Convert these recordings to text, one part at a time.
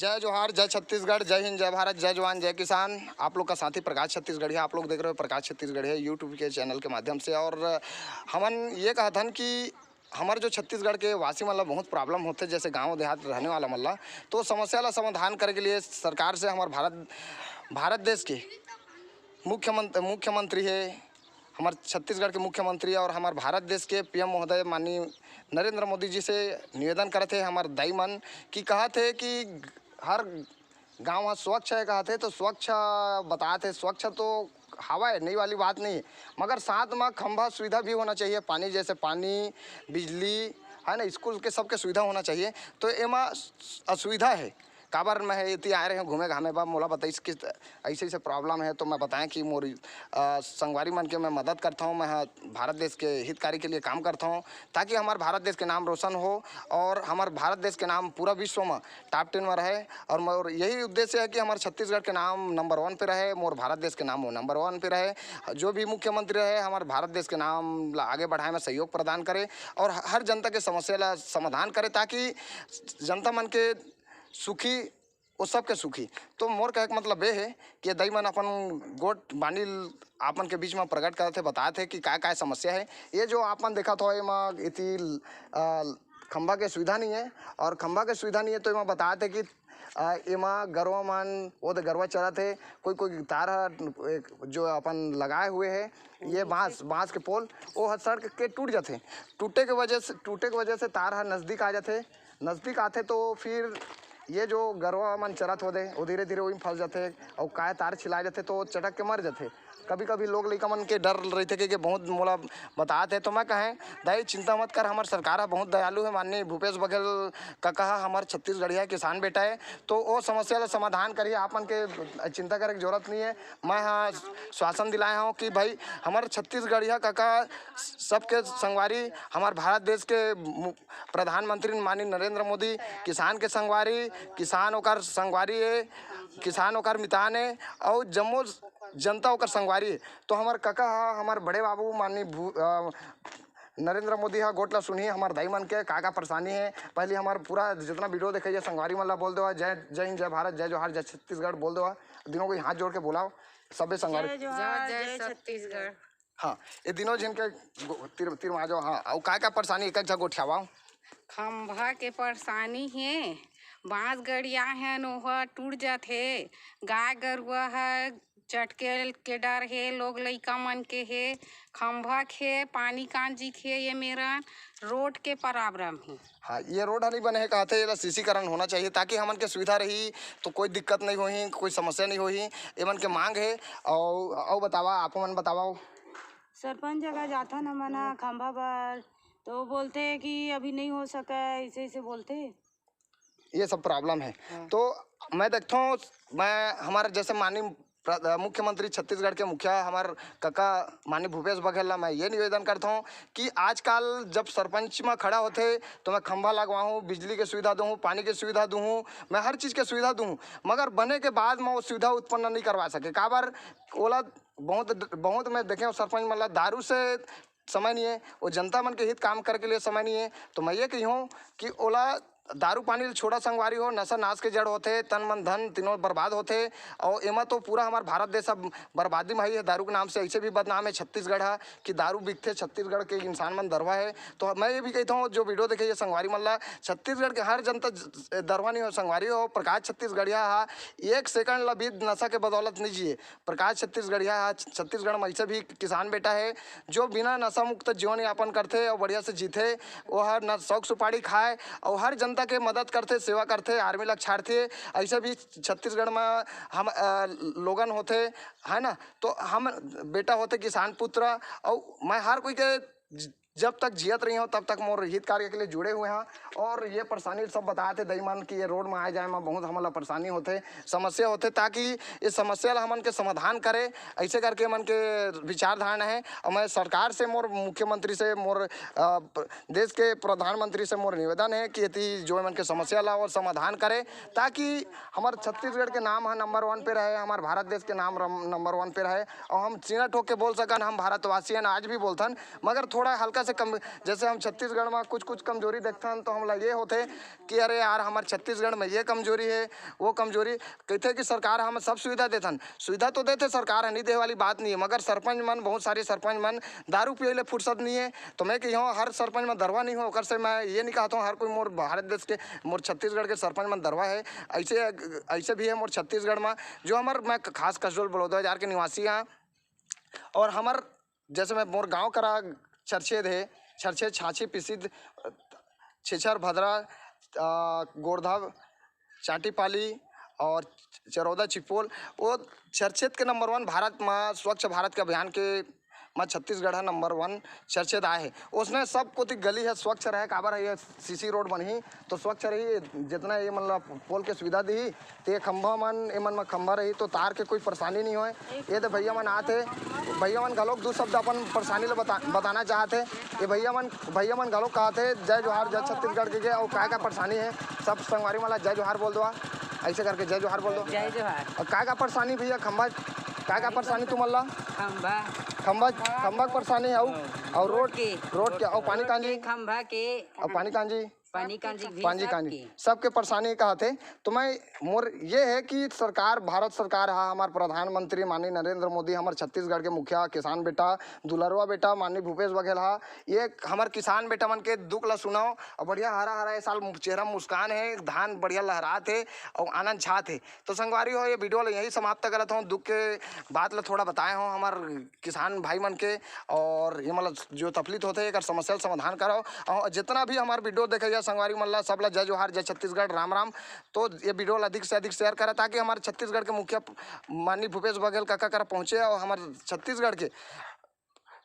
जय जोहार, जय छत्तीसगढ़, जय हिंद, जय भारत, जय जवान, जय किसान। आप लोग का साथी प्रकाश छत्तीसगढ़ी है। आप लोग देख रहे हो प्रकाश छत्तीसगढ़ी है यूट्यूब के चैनल के माध्यम से। और हमन ये कहा था कि हमारे जो छत्तीसगढ़ के वासी मतलब बहुत प्रॉब्लम होते जैसे गांव देहात रहने वाला मतलब, तो समस्या ला समाधान करे के लिए सरकार से हमारे भारत देश के मुख्यमंत्री है, हमारे छत्तीसगढ़ के मुख्यमंत्री और हमारे भारत देश के पीएम महोदय माननीय नरेंद्र मोदी जी से निवेदन करे थे हमारे दाई मन कि कहा थे कि हर गांव स्वच्छ है। कहा थे तो स्वच्छ बताए थे। स्वच्छ तो हवा है, नई वाली बात नहीं है, मगर साथ में खंभा सुविधा भी होना चाहिए। पानी जैसे पानी बिजली है ना, स्कूल के सबके सुविधा होना चाहिए। तो एमा असुविधा है काबर में है इतनी आ रहे हैं घूमे घामे बा मोला बताइस कि ऐसे ऐसे प्रॉब्लम है। तो मैं बताएं कि मोर संगवारी मन के मैं मदद करता हूँ। मैं भारत देश के हितकारी के लिए काम करता हूँ ताकि हमारे भारत देश के नाम रोशन हो और हमारे भारत देश के नाम पूरा विश्व में टॉप 10 में रहे। और मोर यही उद्देश्य है कि हमारे छत्तीसगढ़ के नाम नंबर 1 पे रहे, मोर भारत देश के नाम वो नंबर 1 पे रहे। जो भी मुख्यमंत्री रहे हमारे भारत देश के नाम आगे बढ़ाए में सहयोग प्रदान करे और हर जनता के समस्या ला समाधान करे ताकि जनता मन के सुखी वो सबके सुखी। तो मोर कहे मतलब ये है कि दई मन अपन गोट बानी आपन के बीच में प्रकट करे थे, बताए थे कि क्या समस्या है। ये जो आपन देखा था एमा इति खंभा के सुविधा नहीं है और खंभा के सुविधा नहीं है तो एमा बताए थे कि एमा गरवा मन वो तो गरवा चला थे। कोई तार जो अपन लगाए हुए है ये बांस के पोल वो सड़क के टूट जाते। टूटे के वजह से तार हर नज़दीक आ जाते। नज़दीक आते तो फिर ये जो गरवा मन चलत होते वो धीरे धीरे वही फंस जाते और काय तार छिला जाते तो चटक के मर जाते। कभी कभी लोग लइका मन के डर रहते कि बहुत मोला बताते। तो मैं कहें दाई चिंता मत कर, हमारे सरकार बहुत दयालु है। माननीय भूपेश बघेल का कहा हमारे छत्तीसगढ़िया किसान बेटा है तो वो समस्या का समाधान करिए। आप मन के चिंता करे की जरूरत नहीं है। मैं हाँ श्वासन दिलाया हूँ कि भाई हमारे छत्तीसगढ़िया काका सबके संगवारी हमारे भारत देश के प्रधानमंत्री माननीय नरेंद्र मोदी किसान के संगवारी, किसान ओकर संगवारी है, किसान ओकर मितान है और जम्मू जनता ओकर संगवारी है। तो हमारे काका हमारे बड़े बाबू माननीय नरेंद्र मोदी हा गोटला सुनिए हमारे दाई मन के का परेशानी है। पहले हमारे पूरा जितना वीडियो देखे संगवारी मन ला बोल दो जय जय हिंद, जय भारत, जय जोहार, जय छत्तीसगढ़ बोल दो। दिनों को हाथ जोड़ के बोलाओ सबे संगवारी जय छत्तीसगढ़। हाँ ये दिनों जिनके तीर तीर में आ जाओ। हाँ और का परेशानी एक जगह गोठियावा खंभा के परेशानी है, बांस गड़िया है नोहा टूट जाते, गाय गरुआ है चटके के डर है, लोग लइका मन के है, खंभा के पानी कांजी के ये मेरा रोड के प्रॉब्लम है। हाँ ये रोड नहीं बने कहा थे ये सीसीकरण होना चाहिए ताकि हमन के सुविधा रही तो कोई दिक्कत नहीं होही, कोई समस्या नहीं होही। एमन के मांग है। और बतावा आप मन बतावा सरपंच जगह जाता न मना खंभा पर तो बोलते हैं कि अभी नहीं हो सका है, ऐसे ऐसे बोलते हैं। ये सब प्रॉब्लम है। तो मैं देखता हूँ मैं हमारे जैसे माननीय मुख्यमंत्री छत्तीसगढ़ के मुखिया हमारे काका माननीय भूपेश बघेल ला मैं ये निवेदन करता हूँ कि आजकल जब सरपंच में खड़ा होते तो मैं खंभा लगवाऊँ, बिजली की सुविधा दूँ, पानी की सुविधा दूँ, मैं हर चीज़ की सुविधा दूँ, मगर बने के बाद मैं वो सुविधा उत्पन्न नहीं करवा सके। काबर ओला बहुत मैं देखे सरपंच मतलब दारू से समय नहीं है, वो जनता मन के हित काम करे के लिए समय नहीं है। तो मैं ये कही हूँ कि ओला दारू पानी छोड़ा संगवारी हो, नशा नाश के जड़ होते, तन मन धन तीनों बर्बाद होते। और एमा तो पूरा हमारा भारत देश अब बर्बादी में ही है। दारू के नाम से ऐसे भी बदनाम है छत्तीसगढ़ है कि दारू बिकते छत्तीसगढ़ के इंसान मन दरवा है। तो मैं ये भी कहता हूँ जो वीडियो देखे संगवारी मल्ला छत्तीसगढ़ के हर जनता दरवा नहीं हो संगवारी हो। प्रकाश छत्तीसगढ़िया हा एक सेकंड ला भी नशा के बदौलत नहीं जिए। प्रकाश छत्तीसगढ़िया हा छत्तीसगढ़ में ऐसे भी किसान बेटा है जो बिना नशा मुक्त जीवन यापन करते और बढ़िया से जीते। वो हर न शौक सुपारी खाए और हर जनता के मदद करते, सेवा करते, आर्मी लग छाड़ते। ऐसे भी छत्तीसगढ़ में हम लोगन होते है ना। तो हम बेटा होते किसान पुत्र और मैं हर कोई के जब तक जियत रही हूँ तब तक मोर हित कार्य के लिए जुड़े हुए हैं। और ये परेशानी सब बताए थे दईमान कि ये रोड में आए जाए में बहुत हमारा परेशानी होते, समस्या होते, ताकि इस समस्या ला हमन के समाधान करे। ऐसे करके मन के विचारधारा है। और मैं सरकार से मोर मुख्यमंत्री से मोर देश के प्रधानमंत्री से मोर निवेदन है कि यदि जो मन के समस्या ला और समाधान करे ताकि हमारे छत्तीसगढ़ के नाम है नंबर 1 पे रहे, हमारे भारत देश के नाम नंबर 1 पे रहे और हम सीना ठोक के बोल सकन हम भारतवासी हैं। आज भी बोलथन मगर थोड़ा हल्का तरीका से कम, जैसे हम छत्तीसगढ़ में कुछ कुछ कमजोरी देखते हैं तो हम ये होते कि अरे यार हमारे छत्तीसगढ़ में ये कमजोरी है वो कमजोरी, कहते कि सरकार हमें सब सुविधा देथन, सुविधा तो देते सरकार है, नहीं दे वाली बात नहीं है, मगर सरपंच मन, बहुत सारे सरपंच मन दारू पिए फुर्सत नहीं है। तो मैं कही हूँ हर सरपंच में दरवा नहीं हो, ओकर से मैं ये नहीं कहता हूँ हर कोई मोर भारत देश के मोर छत्तीसगढ़ के सरपंच में दरवा है। ऐसे भी है मोर छत्तीसगढ़ में जो हमार, मैं खास कसडोल बड़ौदा बाजार के निवासी हैं, और हमार जैसे मैं मोर गाँव करा चरछेद है, चरछेद छाछी पिसिद छेछर भद्रा गोरधा चाटीपाली और चरौदा चिपोल, वो चर्चित के नंबर 1 भारत में स्वच्छ भारत के अभियान के में छत्तीसगढ़ है नंबर 1 चर्चित आए है। उसने सब कुछ गली है स्वच्छ रहे, काबर है ये सीसी रोड बनी तो स्वच्छ रही, जितना ये मतलब पोल के सुविधा दी तो ये खंभा मन एमन में खंभा रही तो तार के कोई परेशानी नहीं होए। ये तो भैया मन आते, भैया मन घलोक दो शब्द अपन परेशानी ले बताना चाहते। ये भैया मन घलोक कहते जय जोहार जय छत्तीसगढ़ के और क्या परेशानी है सब संगवारी वाला जय जोहार बोल दो, ऐसे करके जय जोहार बोल दो। जय जोहार। और क्या परेशानी भैया, खंभा क्या परेशानी तुम्हारा? खंभा परेशानी है और रोड के और पानी कांजी, खंभा के और पानी कांजी पानी सबके परेशानी कहा थे। तो मैं मोर ये है कि सरकार, भारत सरकार है, हमारे प्रधानमंत्री माननीय नरेंद्र मोदी, हमारे छत्तीसगढ़ के मुखिया किसान बेटा दुलरवा बेटा माननीय भूपेश बघेल हा, ये हमारे किसान बेटा मन के दुख ला सुनाओ और बढ़िया हरा हरा ये साल चेहरा मुस्कान है, धान बढ़िया लहरात है और आनंद छात है। तो संगवारी हो ये वीडियो यही समाप्त करता हूँ, दुख के बात ला थोड़ा बताए हूँ हमारे किसान भाई मन के, और ये मतलब जो तकलीफ होते हैं समस्या समाधान कराओ। और जितना भी हमारे वीडियो देखे संगवारी मल्ला सब ला जय जोहार जय छत्तीसगढ़ राम राम। तो ये वीडियो अधिक से अधिक शेयर करें ताकि हमारे छत्तीसगढ़ के मुखिया माननीय भूपेश बघेल काका कर पहुँचे और हमारे छत्तीसगढ़ के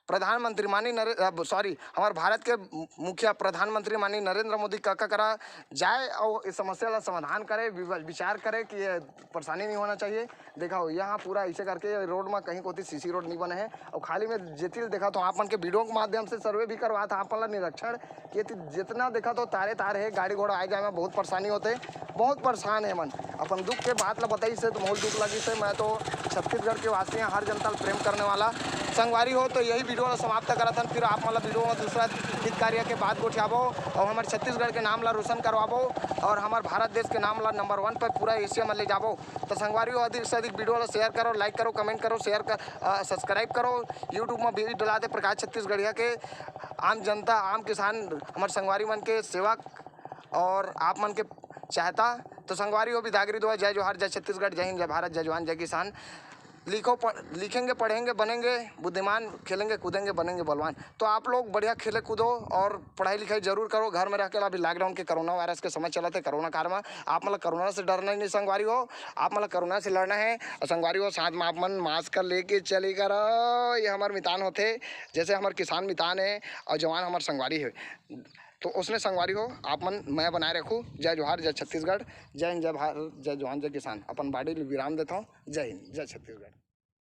प्रधानमंत्री हमारे भारत के मुखिया प्रधानमंत्री माननीय नरेंद्र मोदी काका करा जाए और इस समस्या का समाधान करे, विचार करे कि ये परेशानी नहीं होना चाहिए। देखा हो यहाँ पूरा ऐसे करके रोड में कहीं कोई सीसी रोड नहीं बने हैं और खाली में जितिल देखा तो आप मन के वीडियो के माध्यम से सर्वे भी करवा था, आप मन निरीक्षण कि जितना देखा तो तार है, गाड़ी घोड़ा आए जाए में बहुत परेशानी होते, बहुत परेशान है मन। अपन दुख के बात ला बताई से तो बहुत दुख लगी से। मैं तो छत्तीसगढ़ के वासी हैं, हर जनता प्रेम करने वाला संगवारी हो। तो यही वीडियो समाप्त करा था, फिर आप मतलब वीडियो में दूसरा हित कार्य के बात को उठाबो और हमारे छत्तीसगढ़ के नाम ला रोशन करवाबो और हमारे भारत देश के नाम ला नंबर 1 पर पूरा एशिया में ले जाबो। तो संगवारी हो अधिक से अधिक वीडियो ला शेयर करो, लाइक करो, कमेंट करो, शेयर कर सब्सक्राइब करो। यूट्यूब में भी डला दे प्रकाश छत्तीसगढ़िया के आम जनता आम किसान हमारे संगवारी मन के सेवा और आप मन के चाहता। तो संगवारी हो विदागरी दो, जय जोहार जय छत्तीसगढ़, जय हिंद जय भारत, जय जवान जय किसान। लिखेंगे पढ़ेंगे बनेंगे बुद्धिमान, खेलेंगे कूदेंगे बनेंगे बलवान। तो आप लोग बढ़िया खेले कूदो और पढ़ाई लिखाई जरूर करो, घर में रह के। अभी लॉकडाउन के कोरोना वायरस के समय चला थे, कोरोना काल में आप मतलब कोरोना से डरना ही नहीं संगवारी हो, आप मतलब कोरोना से लड़ना है। और संगवारी हो साथ में आप मन मास्क लेके चली करो। ये हमारे मितान होते, जैसे हमारे किसान मितान है और जवान हमारे संगवारी है, तो उसने संगवारी हो आप मन मैं बनाए रखूँ। जय जोहार जय छत्तीसगढ़, जय हिंद जय भारत, जय जवान जय किसान। अपन बाड़ी विराम देता हूँ। जय हिंद जय छत्तीसगढ़।